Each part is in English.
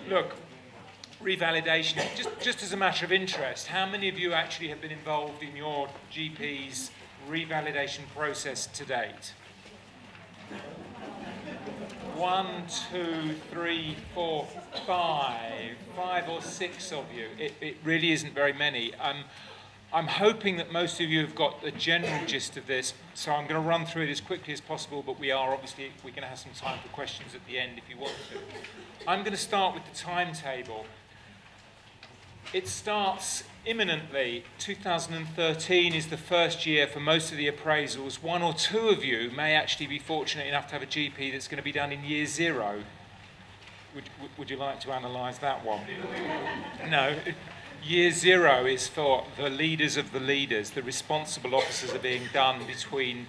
Look, revalidation, just as a matter of interest, how many of you actually have been involved in your GP's revalidation process to date? 1, 2, 3, 4, 5 or 6 of you. It really isn't very many. I'm hoping that most of you have got the general gist of this, so I'm going to run through it as quickly as possible, but we're going to have some time for questions at the end if you want to. I'm going to start with the timetable. It starts imminently. 2013 is the first year for most of the appraisals. 1 or 2 of you may actually be fortunate enough to have a GP that's going to be done in year 0. Would you like to analyse that one? No. Year 0 is for the leaders of the leaders. The responsible officers are being done between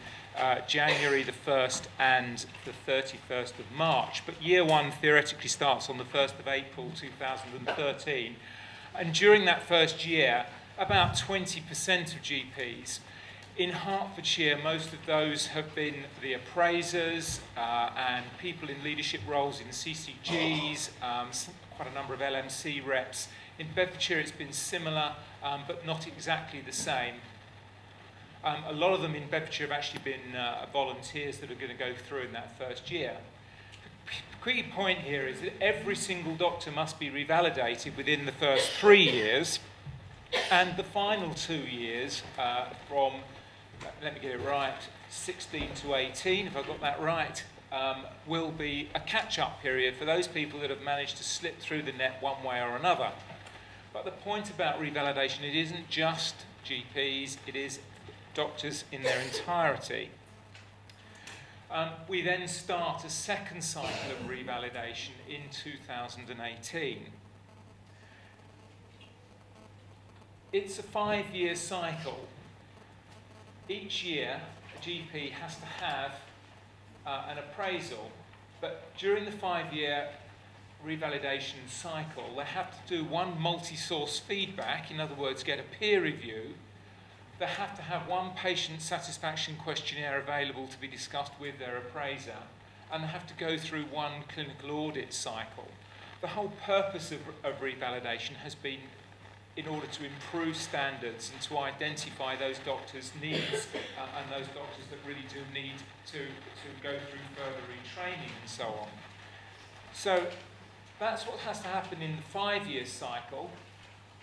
January the 1st and the 31st of March. But year 1 theoretically starts on the 1st of April 2013. And during that first year, about 20% of GPs in Hertfordshire, most of those have been the appraisers and people in leadership roles in CCGs, quite a number of LMC reps. In Bedfordshire, it's been similar, but not exactly the same. A lot of them in Bedfordshire have actually been volunteers that are going to go through in that first year. The key point here is that every single doctor must be revalidated within the first 3 years, and the final 2 years from, let me get it right, 16 to 18, if I've got that right, will be a catch-up period for those people that have managed to slip through the net one way or another. But the point about revalidation, it isn't just GPs, it is doctors in their entirety. We then start a second cycle of revalidation in 2018. It's a 5-year cycle. Each year, a GP has to have an appraisal, but during the 5-year revalidation cycle, they have to do one multi-source feedback, in other words, get a peer review. They have to have one patient satisfaction questionnaire available to be discussed with their appraiser, and they have to go through one clinical audit cycle. The whole purpose of revalidation has been in order to improve standards and to identify those doctors' needs and those doctors that really do need to go through further retraining and so on. So that's what has to happen in the 5-year cycle.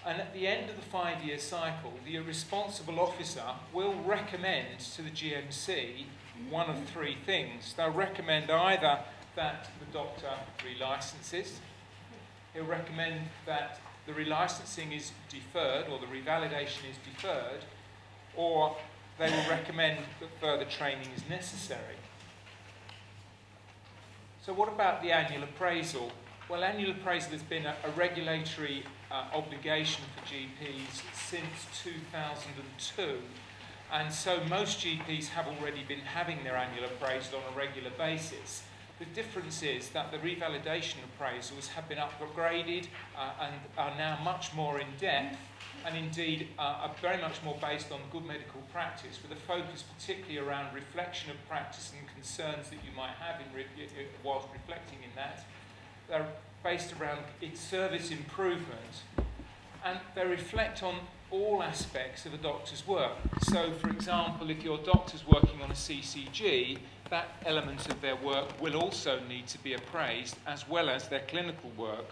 And at the end of the 5-year cycle, the responsible officer will recommend to the GMC one of 3 things. They'll recommend either that the doctor relicenses, he'll recommend that the relicensing is deferred or the revalidation is deferred, or they will recommend that further training is necessary. So what about the annual appraisal? Well, annual appraisal has been a regulatory obligation for GPs since 2002, and so most GPs have already been having their annual appraisal on a regular basis. The difference is that the revalidation appraisals have been upgraded and are now much more in depth, and indeed are very much more based on good medical practice, with a focus particularly around reflection of practice and concerns that you might have whilst reflecting in that. They're based around its service improvement, and they reflect on all aspects of a doctor's work. So, for example, if your doctor's working on a CCG, that element of their work will also need to be appraised, as well as their clinical work.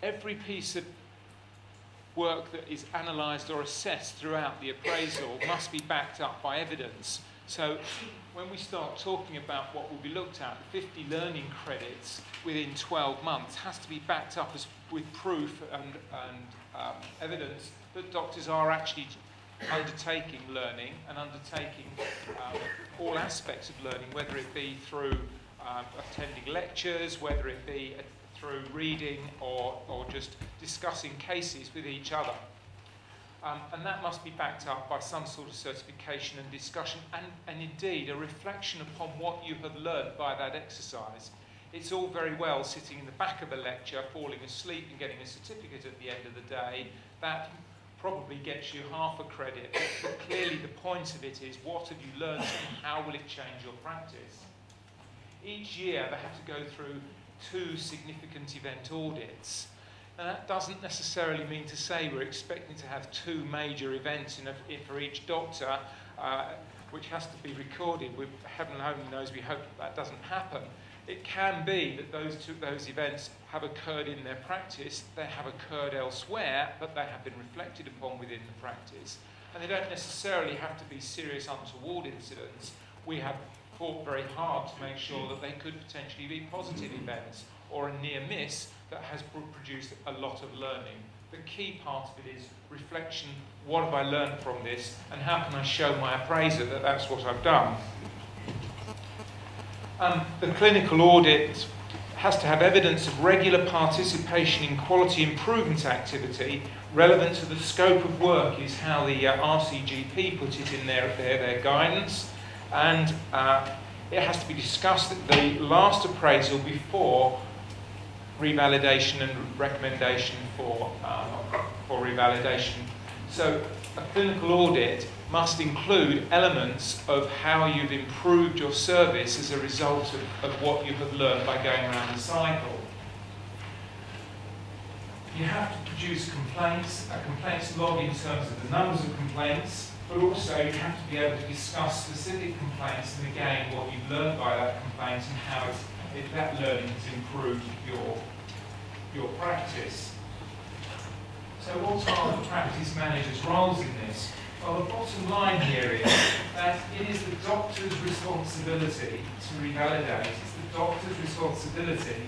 Every piece of work that is analysed or assessed throughout the appraisal must be backed up by evidence. So when we start talking about what will be looked at, the 50 learning credits within 12 months has to be backed up with proof and evidence that doctors are actually undertaking learning and undertaking all aspects of learning, whether it be through attending lectures, whether it be through reading or just discussing cases with each other. And that must be backed up by some sort of certification and discussion, and indeed a reflection upon what you have learned by that exercise. It's all very well sitting in the back of a lecture, falling asleep and getting a certificate at the end of the day. That probably gets you half a credit, but clearly the point of it is, what have you learned and how will it change your practice? each year they have to go through 2 significant event audits. And that doesn't necessarily mean to say we're expecting to have 2 major events for each doctor, which has to be recorded. Heaven only knows, we hope that doesn't happen. It can be that those events have occurred in their practice, they have occurred elsewhere, but they have been reflected upon within the practice. And they don't necessarily have to be serious untoward incidents. We have fought very hard to make sure that they could potentially be positive events or a near miss that has produced a lot of learning. The key part of it is reflection. What have I learned from this, and how can I show my appraiser that that's what I've done? The clinical audit has to have evidence of regular participation in quality improvement activity relevant to the scope of work, is how the RCGP put it in their guidance, and it has to be discussed at the last appraisal before revalidation and recommendation for revalidation. So a clinical audit must include elements of how you've improved your service as a result of what you have learned by going around the cycle. You have to produce complaints, a complaints log in terms of the numbers of complaints, but also you have to be able to discuss specific complaints and again what you've learned by that complaint and how that learning has improved your practice. So what are the practice manager's roles in this? Well, the bottom line here is that it is the doctor's responsibility to revalidate. It's the doctor's responsibility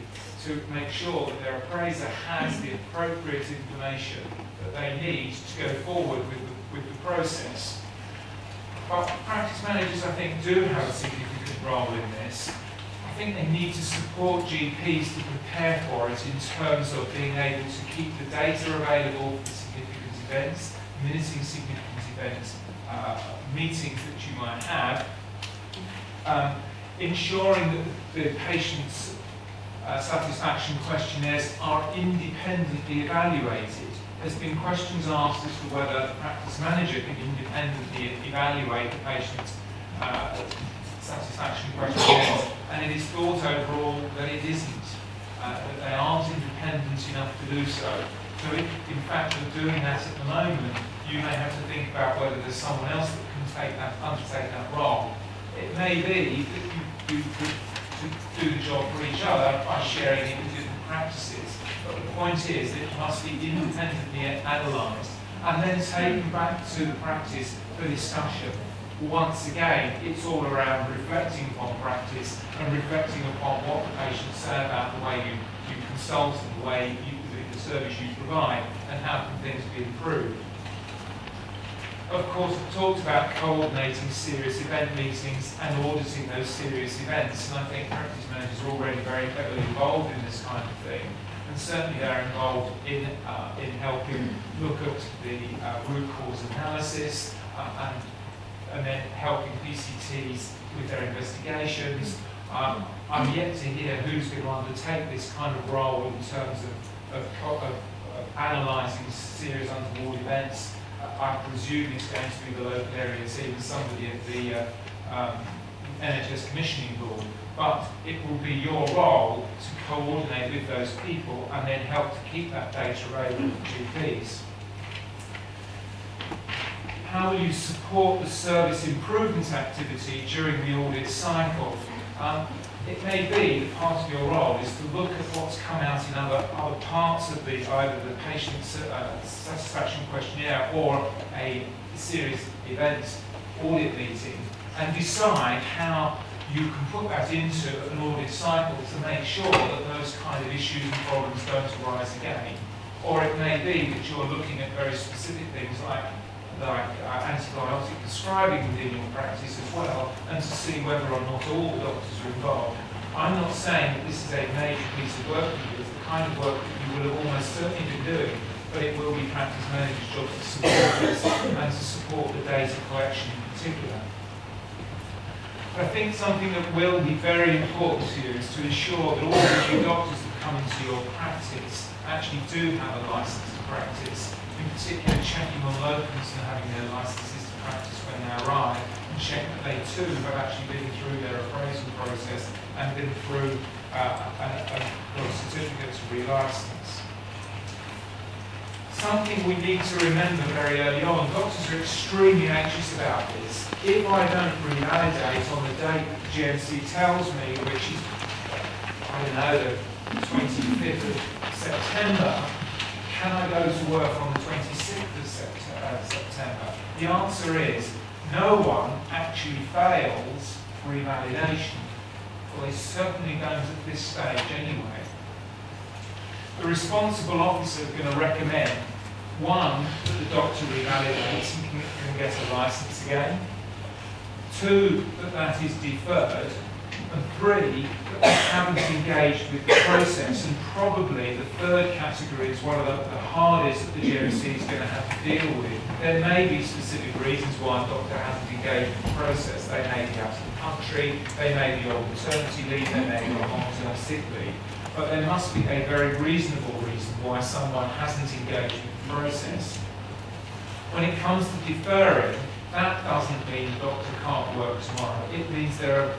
to make sure that their appraiser has the appropriate information that they need to go forward with the process. But practice managers, I think, do have a significant role in this. I think they need to support GPs to prepare for it in terms of being able to keep the data available for significant events, minuting significant events, meetings that you might have, ensuring that the patient's satisfaction questionnaires are independently evaluated. There's been questions asked as to whether the practice manager can independently evaluate the patient's satisfaction questionnaires, and it is thought overall that it isn't, that they aren't independent enough to do so. So if, in fact, you're doing that at the moment, you may have to think about whether there's someone else that can undertake that role. It may be that you could do the job for each other by sharing it with different practices. But the point is that it must be independently analysed and then taken back to the practice for discussion. Once again, it's all around reflecting upon practice and reflecting upon what the patients say about the way you consult and the way the service you provide and how can things be improved. Of course, we've talked about coordinating serious event meetings and auditing those serious events, and I think practice managers are already very heavily involved in this kind of thing. And certainly they're involved in helping look at the root cause analysis and then helping PCTs with their investigations. I'm yet to hear who's going to undertake this kind of role in terms of analysing serious untoward events. I presume it's going to be the local area team, somebody at the NHS Commissioning Board, but it will be your role to coordinate with those people and then help to keep that data available for GPs. How will you support the service improvement activity during the audit cycle? It may be that part of your role is to look at what's come out in other parts of either the patient's satisfaction questionnaire or a serious event audit meeting and decide how you can put that into an audit cycle to make sure that those kind of issues and problems don't arise again. Or it may be that you're looking at very specific things like antibiotic prescribing within your practice as well, and to see whether or not all the doctors are involved. I'm not saying that this is a major piece of work for you. It's the kind of work that you will have almost certainly been doing, but it will be practice manager's job to support this and to support the data collection in particular. But I think something that will be very important to you is to ensure that all of you doctors that come into your practice actually do have a license to practice. In particular, checking on locums and having their licenses to practice when they arrive and check that they too have actually been through their appraisal process and been through a certificate to re-license. Something we need to remember very early on, doctors are extremely anxious about this. If I don't revalidate on the date that the GMC tells me, which is, I don't know, the 25th of September, can I go to work on the 26th of September? The answer is, no one actually fails revalidation. Well, they certainly don't at this stage anyway. The responsible officer is going to recommend, one, that the doctor revalidates and can get a licence again. Two, that is deferred. And three, that they haven't engaged with the process. And probably the third category is one of the hardest that the GMC is going to have to deal with. There may be specific reasons why a doctor hasn't engaged with the process. They may be out of the country, they may be on maternity leave, they may be on long-term sick leave. But there must be a very reasonable reason why someone hasn't engaged with the process. When it comes to deferring, that doesn't mean the doctor can't work tomorrow. It means that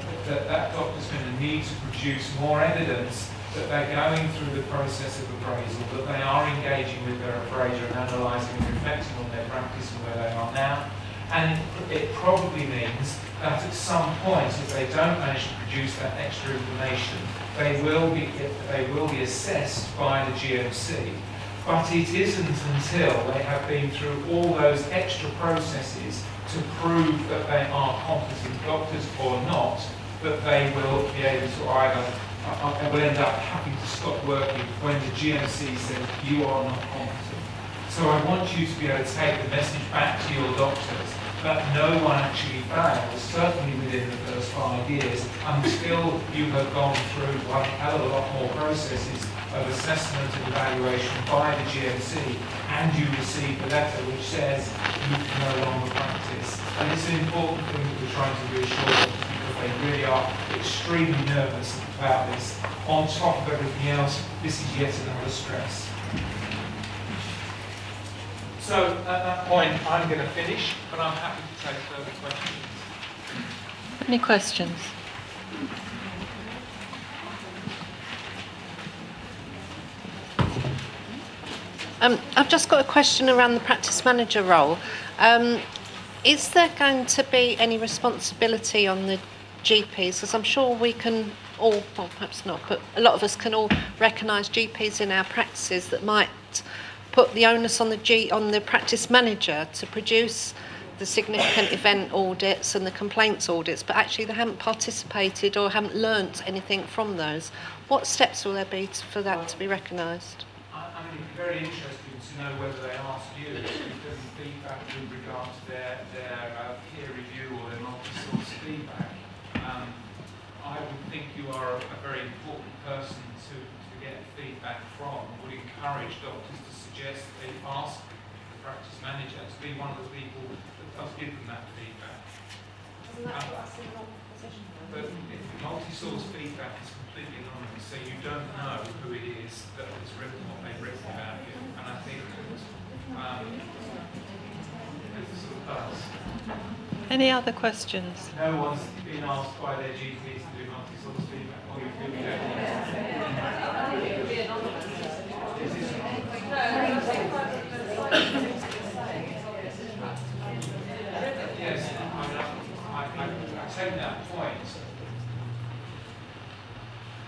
doctor's going to need to produce more evidence that they're going through the process of appraisal, that they are engaging with their appraiser and analysing and reflecting on their practice and where they are now. And it probably means that at some point, if they don't manage to produce that extra information, they will be assessed by the GMC. But it isn't until they have been through all those extra processes to prove that they are competent doctors or not, that they will be able to either will end up having to stop working when the GMC says you are not competent. So I want you to be able to take the message back to your doctors that no one actually fails, certainly within the first 5 years, until you have gone through a hell of a lot more processes of assessment and evaluation by the GMC, and you receive the letter which says you can no longer practice. And it's an important thing that we're trying to reassure them, because they really are extremely nervous about this. On top of everything else, this is yet another stress. So at that point, I'm going to finish, but I'm happy to take further questions. Any questions? I've just got a question around the practice manager role. Is there going to be any responsibility on the GPs? Because I'm sure we can all, well perhaps not, but a lot of us can all recognise GPs in our practices that might put the onus on the practice manager to produce the significant event audits and the complaints audits, but actually they haven't participated or haven't learnt anything from those. What steps will there be for that to be recognised? I mean, it's very interesting to know whether they ask you to give them feedback with regard to their peer review or their multi-source feedback. I would think you are a very important person to get feedback from. Would encourage doctors to suggest that they ask the practice manager to be one of the people that does give them that feedback. Doesn't that put us in an awkward position? But multi-source feedback is completely anonymous, so you don't know who it is that has written what they've written about you. And I think that it sort of does. Any other questions? No one's been asked by their GPs to do multi-source feedback, or you feel you don't want Yes, I take that point.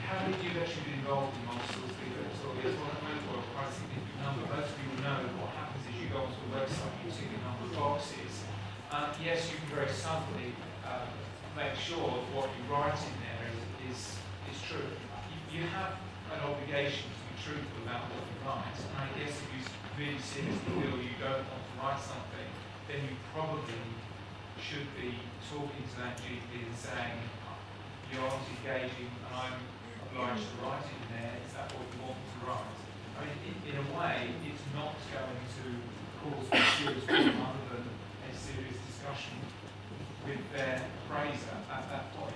How many of you have actually been involved in multi-source feedback? So it's quite a significant number. Most of you will know that what happens is you go onto a website, you tick a number of boxes. Yes, you can very subtly make sure that what you write in there is true. You have an obligation to be truthful about what you write. And I guess if you really seriously feel you don't want to write something, then you probably should be talking to that GP and saying, you aren't engaging and I'm obliged to write it in there. Is that what you want me to write? I mean, in a way, it's not going to cause a serious problem other than a serious discussion with their appraiser at that point.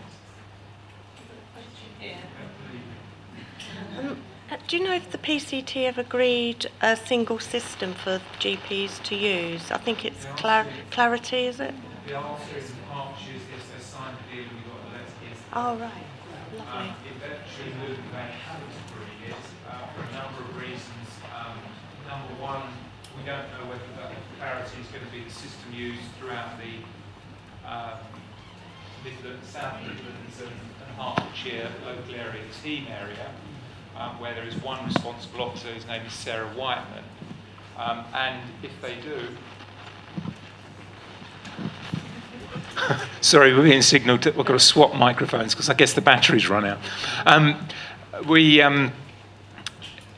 Yeah. Do you know if the PCT have agreed a single system for GPs to use? I think it's Clarity, is it? The answer is in Herts, yes, they signed the deal and we got the letter yesterday. Oh, right. Lovely. Eventually, they haven't agreed it for a number of reasons. Number one, we don't know whether that Clarity is going to be the system used throughout the Midlands, South Midlands and Hertfordshire local area team area, where there is one responsible officer whose name is Sarah Whiteman. And if they do... Sorry, we're being signalled that we've got to swap microphones because I guess the batteries run out.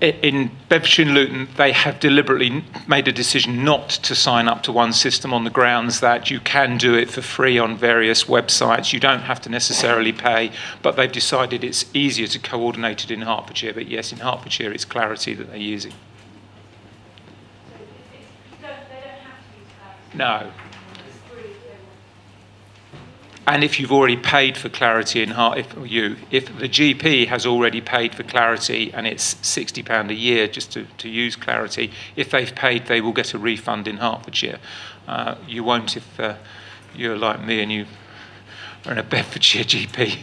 In Bedfordshire and Luton, they have deliberately made a decision not to sign up to one system on the grounds that you can do it for free on various websites. You don't have to necessarily pay, but they've decided it's easier to coordinate it in Hertfordshire. But yes, in Hertfordshire, it's Clarity that they're using. So they don't have to use Clarity? No. It's free if they want. And if you've already paid for Clarity in if the GP has already paid for Clarity and it's £60 a year just to use Clarity, if they've paid, they will get a refund in Hertfordshire. You won't if you're like me and you are in a Bedfordshire GP.